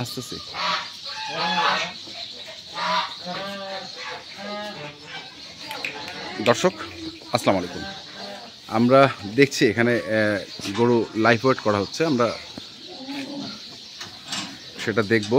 আসতেছি। দর্শক আসসালামু আলাইকুম। আমরা দেখছি এখানে গরু লাইভ ওয়েট করা হচ্ছে, আমরা সেটা দেখব।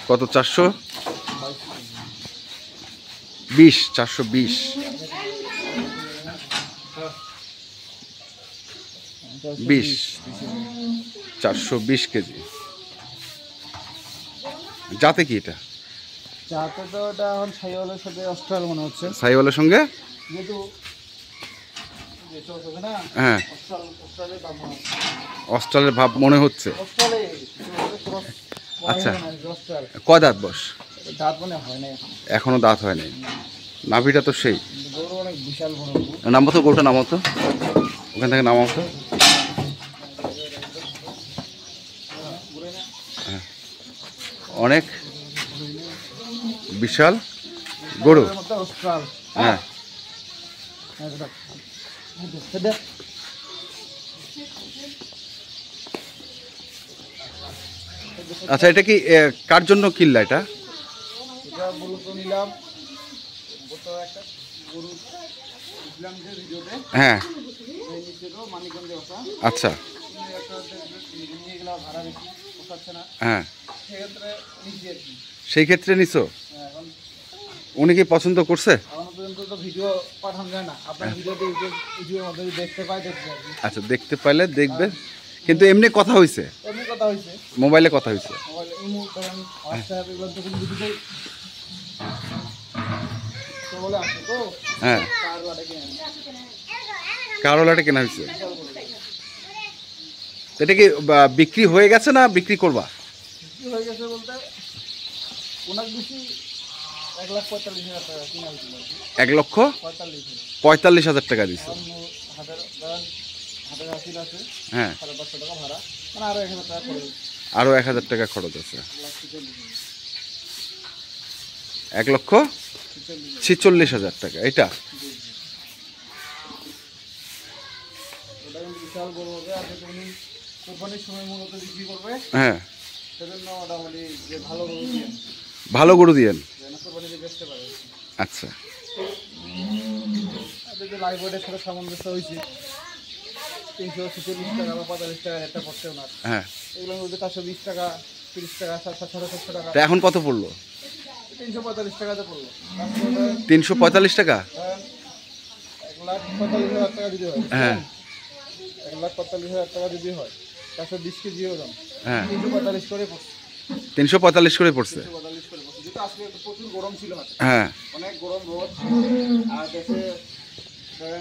কত? 420, 420, 420 কেজি। যাতে কি এটা? যাতে তো এটা এখন সাইওয়ালের সাথে অস্ট্রাল মনে হচ্ছে। সাইওয়ালের সঙ্গে যেহেতু না, হ্যাঁ, অস্ট্রালের দাম মনে হচ্ছে। অস্ট্রালের ভাব মনে হচ্ছে। অস্ট্রালে আচ্ছা, কয় দাঁত বস? দাঁত মনে হয় না এখনো দাঁত হয়নি। নাভিটা তো সেই গরু অনেক বিশাল বড়। নামো তো, গরুটা নামো তো, ওখান থেকে নামাও তো। অনেক বিশাল গরু। হ্যাঁ, আচ্ছা, এটা কি কার জন্য কিনলা এটা? হ্যাঁ, আচ্ছা, হ্যাঁ, সেই ক্ষেত্রে নিছো। উনি কি পছন্দ করছে? আচ্ছা, দেখতে পাইলে দেখবে, কিন্তু এমনি কথা হয়েছে, মোবাইলে কথা হয়েছে। হ্যাঁ, কারোলাটা কেনা হয়েছে। এটা কি বিক্রি হয়ে গেছে না বিক্রি করবা? হয়ে গেছে বলতে ওনার বেশি 1,45,000 টাকা দিচ্ছে। হ্যাঁ, আরো 1,000 টাকা খরচ আছে। 1,46,000 টাকা এটা। হ্যাঁ, ভালো গরু দিয়েন। আচ্ছা, সামঞ্জস্য হয়েছে 346 টাকা বা 45 টাকা একটা পড়ছে ওনার। হ্যাঁ, এগুলোর মধ্যে 420 টাকা, 30 টাকা, 750 টাকা। এখন কত পড়লো? 345 টাকাতে পড়লো। 345 টাকা। 1,45,000 টাকা যদি হয়, হ্যাঁ, 1,45,000 টাকা যদি হয় 420 কেজিও দাম। হ্যাঁ, 345 করে পড়ছে। 345 করে পড়ছে। 345 করে পড়ছে। যেহেতু আজকে প্রচুর গরম ছিল, হ্যাঁ, অনেক গরম রোদ, আর দেশে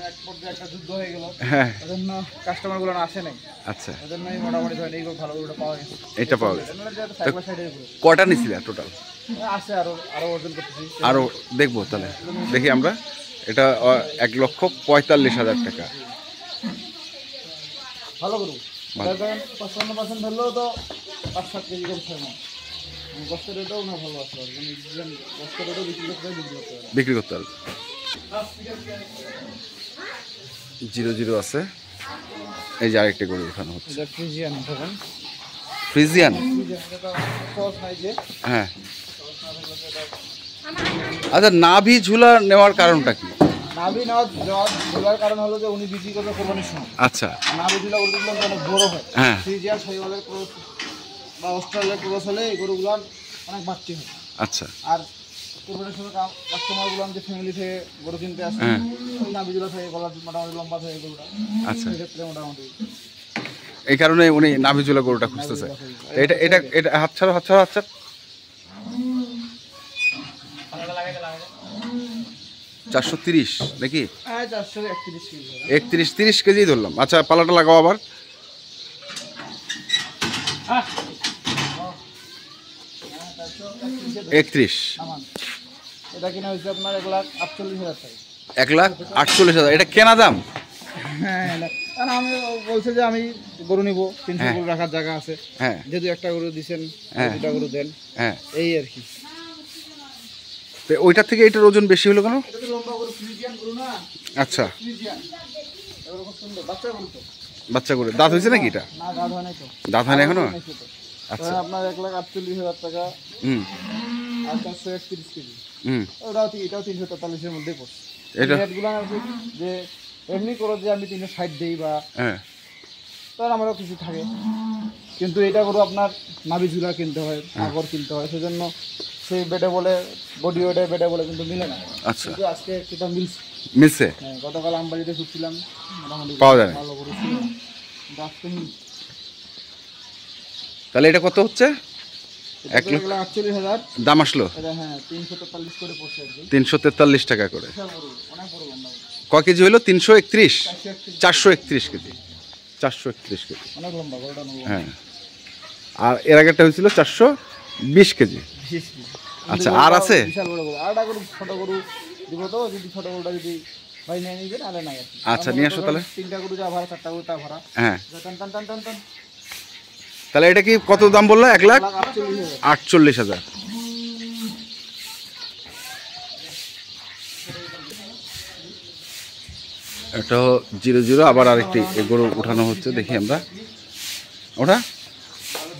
এক পর্যায়ে একটা যুদ্ধ হয়ে গেল। হ্যাঁ, এজন্য কাস্টমারগুলো আসে নাই। আচ্ছা, এজন্যই মোটামুটি ধরেন এই ভালো গরুটা পাওয়া গেছে। এটা পাওয়া গেছে। সাইড বাই সাইডে গরু কয়টা নিছিলা টোটাল? আছে, আরো ওজন করতেছি। আরো দেখবো তাহলে, দেখি আমরা। এটা 1,45,000 টাকা। ভালো গরু, 55% ধরলেও তো 5-7 কেজি কম থাকে না। বস্তার রেটও না ভালো আছে, বস্তার রেটও বিক্রি করতে হবে। 0-0 আছে। এই যে আরেকটা গরু এখানে হচ্ছে ফ্রিজিয়ান। ফ্রিজিয়ান। হ্যাঁ, আচ্ছা, নাভি ঝুলা নেওয়ার কারণটা কি? নাভি নেওয়ার কারণ হলো যে উনি বিক্রি করবে কোরবানির সময়। আচ্ছা, নাভি ঝুলা গরুগুলো অনেক বড় হয়। হ্যাঁ, ফ্রিজিয়ান সাইওয়ালের ক্রস বা অস্ট্রেলিয়ার ক্রস হলে এই গরুগুলো অনেক বাড়তি হয়। আচ্ছা, আর কোরবানির সময় কাস্টমারগুলো যে ফ্যামিলি থেকে গরু কিনতে আসে, ওই নাভি ঝুলা থেকে গলা মোটামুটি লম্বা থাকে গরুটা। আচ্ছা, সেক্ষেত্রে মোটামুটি এই কারণে উনি নাভি ঝুলা গরুটা খুঁজতেছে। এটা এটা এটা হাত ছাড়ো, হাত ছাড়ো, হাত ছাড়। 430 নাকি? 431 কেজি। 30 কেজি ধরলাম। আচ্ছা, পালাটা লাগাও আবার। 31। এটা কিনা হয়েছে আপনার 1,48,000 টাকা। 1,48,000 এটা কেনা দাম? হ্যাঁ, কারণ আমি বলছে যে আমি গরু নিব 300 হ্যাঁ। গরু রাখার জায়গা আছে, হ্যাঁ যেহেতু একটা গরু দিচ্ছেন হ্যাঁ। 2টা গরু দেন, হ্যাঁ, এই আর কি। তো ওইটার থেকে এটার ওজন বেশি হলো কেন? এটা তো লম্বা গরু, ফ্রিজিয়ান গরু না, আচ্ছা, ফ্রিজিয়ান এরকম সুন্দর বাচ্চা গরু তো। বাচ্চা করে দাঁত হয়েছে নাকি এটা? না দাঁত হয় নাই তো, দাঁত হয় না এখনো? নাই তো। আচ্ছা, আপনার 1,48,000 টাকা হুম আর 431 কেজি, হুম, এটাও 343 এর মধ্যে পড়ছে। এটা রেটগুলো আছে যে এমনি করে যে আমি 360 দেই বা হ্যাঁ তার আমারও কিছু থাকে, কিন্তু এটা করে আপনার নাভি ঝুলা কিনতে হয়, আগর কিনতে হয়, সেজন্য সেই বেডে বলে বডি ওয়েটে বেডে বলে কিন্তু মিলে না। আচ্ছা, কিন্তু আজকে সেটা মিলছে। মিলছে, হ্যাঁ, গতকাল আমবাড়িতে ঘুরছিলাম, মোটামুটি পাওয়া যায় না। ভালো করে ছিল, কিন্তু আজকে মিলছে। তাহলে এটা কত হচ্ছে? এটা তো 1,48,000, দাম আসলো এটা হ্যাঁ 343 করে পড়ছে আর কি। 343 টাকা করে। বিশাল বড়, অনেক বড় লম্বা গরু। কয় কেজি হলো? 331, 431, 431 কেজি, 431 কেজি। অনেক লম্বা গরুটা, অনেক লম্বা। হ্যাঁ, আর এর আগেরটা হয়েছিল 420 কেজি। বিশেষ কিছু। আচ্ছা, কিন্তু আর গরুটা আছে? বিশাল বড় গরু, আরেকটা গরু ছোট গরু দিব তো, যদি ছোট গরুটা যদি ভাই নিয়ে নিবেন আরে নাই আর কি। আচ্ছা, নিয়ে আসো তাহলে। 3টা গরু যা ভাড়া, 4টা গরু তা ভাড়া, হ্যাঁ, টান টান টান টান টান। তাহলে এটা কি কত দাম বললো? 1,48,000। 1,48,000। এটা 00, আবার আরেকটি গরু উঠানো হচ্ছে, দেখি আমরা ওটা।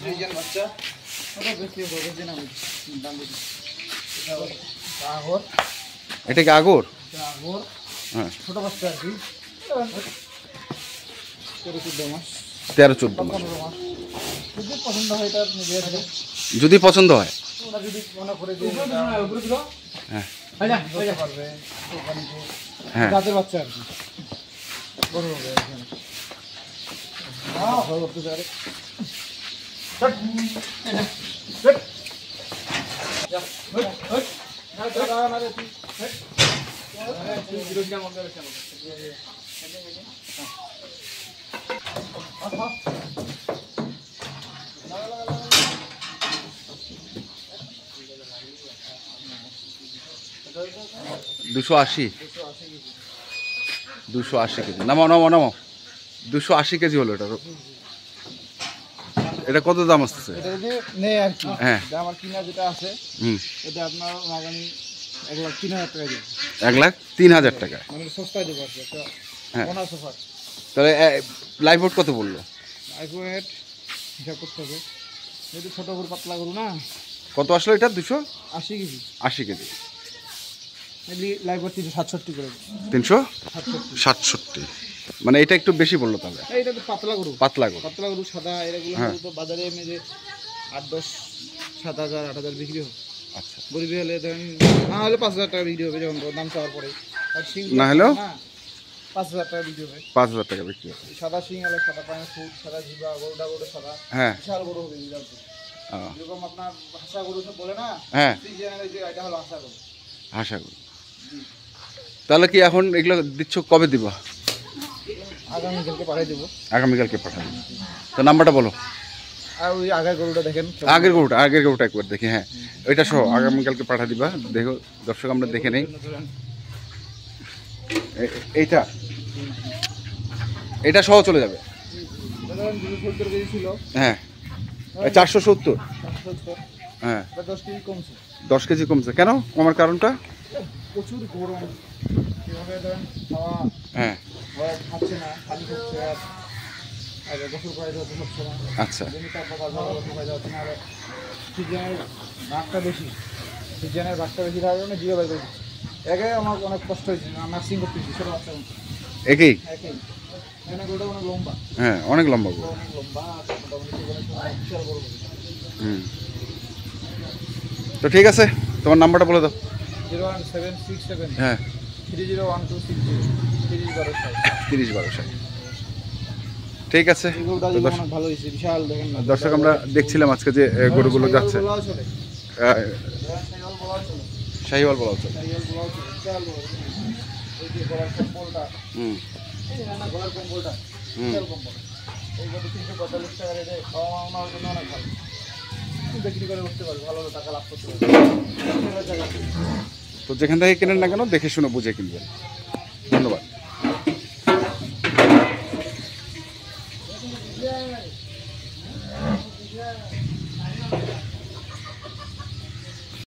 ফ্রিজিয়ান বাচ্চা, ওটা বেশি বড় দিন আমি দাম দিই। আগর, এটা কি আগর? আগর হ্যাঁ, ছোট বাচ্চা আর কি, 13-14 মাস, 13-14 মাস। 15 মাস। যদি পছন্দ হয় তার নিজে থাকে, যদি পছন্দ হয়, ওরা যদি মনে করে যে হ্যাঁ বলতে পারবে দোকানিতে, হ্যাঁ, দাঁতের বাচ্চা আর কি, বড় হবে এখানে। ভালো করতে পারে। দুশো আশি, 280 কেজি। নামাও নামাও নামাও, 280 কেজি হলো এটা। এটা কত দাম আসতেছে? এটা যদি নেই আর কি, হ্যাঁ। এটা আমার কিনা যেটা আছে, হুম, এটা আপনার আগামী 1,03,000 টাকা দেবো, 1,03,000 টাকা। মানে সস্তায় দেবো আর কি, একটা হ্যাঁ। Bonus offer. তাহলে লাইভ ভোট কত বললো? আইফোয়েট হিসাব করতে হবে, যেহেতু ছোটো গরু পাতলা গরু না। কত আসলো এটা? 80 কেজি, 280 কেজি, লাইভ 367 করে, 367। মানে এটা একটু বেশি বললো তাহলে। এইটা তো পাতলা গরু, পাতলা গরু। পাতলা গরু সাদা, এগুলো হ্যাঁ। তো বাজারে এমনি যে 8-10, 7,000 8,000 বিক্রি হবে। আচ্ছা, গরিবি হলে ধরেন না হলে 5,000 টাকা বিক্রি হবে, যখন দাম চাওয়ার পরে। আর শিং না হলেও? 5,000 টাকা বিক্রি হবে। 5,000 টাকা বিক্রি হবে। সাদা শিং হলে সাদা পায়ের ফুট, সাদা জিবা, গরুটা গরু সাদা, হ্যাঁ, বিশাল গরু হবে বিশাল গরু। ও, যেরকম আপনার হাসা গরু সব বলে না, হ্যাঁ, ফ্রিজিয়ানের যে এটা হলো হাসা গরু। আশা করি। তাহলে কি এখন এগুলো দিচ্ছ, কবে দিব? আগামীকালকে পাঠিয়ে দেবো। আগামীকালকে পাঠাবো। তো নাম্বারটা বলো। আর ওই আগের গরুটা দেখেন, আগের গরুটা একবার দেখি। হ্যাঁ, ওইটা সহ আগামীকালকে পাঠা দিবা। দেখো দর্শক, আমরা দেখে নেই। এইটা, এটা সহ চলে যাবে। ধরেন 270 কেজি ছিল, হ্যাঁ, 470। 470, হ্যাঁ, 10 কেজি কমছে। 10 কেজি কমছে। কেন কমার কারণটা? প্রচুর গরম, এভাবে ধরেন খাওয়া হ্যাঁ, খাচ্ছে না, খালি খাচ্ছে, আর গোসল করে যাচ্ছে সবসময়, আচ্ছা, জমিতে গোসল করে যাচ্ছে না। আর সিজনের ভাগটা বেশি, সিজনের ভাগটা বেশি থাকার কারণে জিরো বের করে দিচ্ছে। একে আমার অনেক কষ্ট হয়েছে, নার্সিং করতেছি ছোটো বাচ্চা একই। একেই, এখানে গরুটা অনেক লম্বা, হ্যাঁ, অনেক লম্বা গরু। অনেক লম্বা, আর মোটামুটি বিশাল বড় গরু। হুম, তো ঠিক আছে, তোমার নাম্বারটা বলে দাও। 01767 হ্যাঁ, 301260, 301260। 30-12 ঠিক আছে। এই গরুটা তো অনেক ভালো হয়েছে, বিশাল দেখেন না। দর্শক, আমরা দেখছিলাম আজকে যে গরুগুলো যাচ্ছে। বলাও চলে, সাইওয়াল বলাও চলে, শাহিওয়াল বলা হচ্ছে। সাইওয়াল বলাও চলে, বিশাল বড়। এই যে গলার কম্বলটা, হুম এই যে না গলার কম্বলটা, বিশাল কম্বল। এই গরু 345 টাকা রেটে খাওয়া আমার জন্য অনেক ভালো। বিক্রি করে উঠতে পারবে, ভালো টাকা লাভ করতে পারবে। তো যেখান থেকে কেনেন না কেন, দেখে শুনে বুঝে কিনবেন।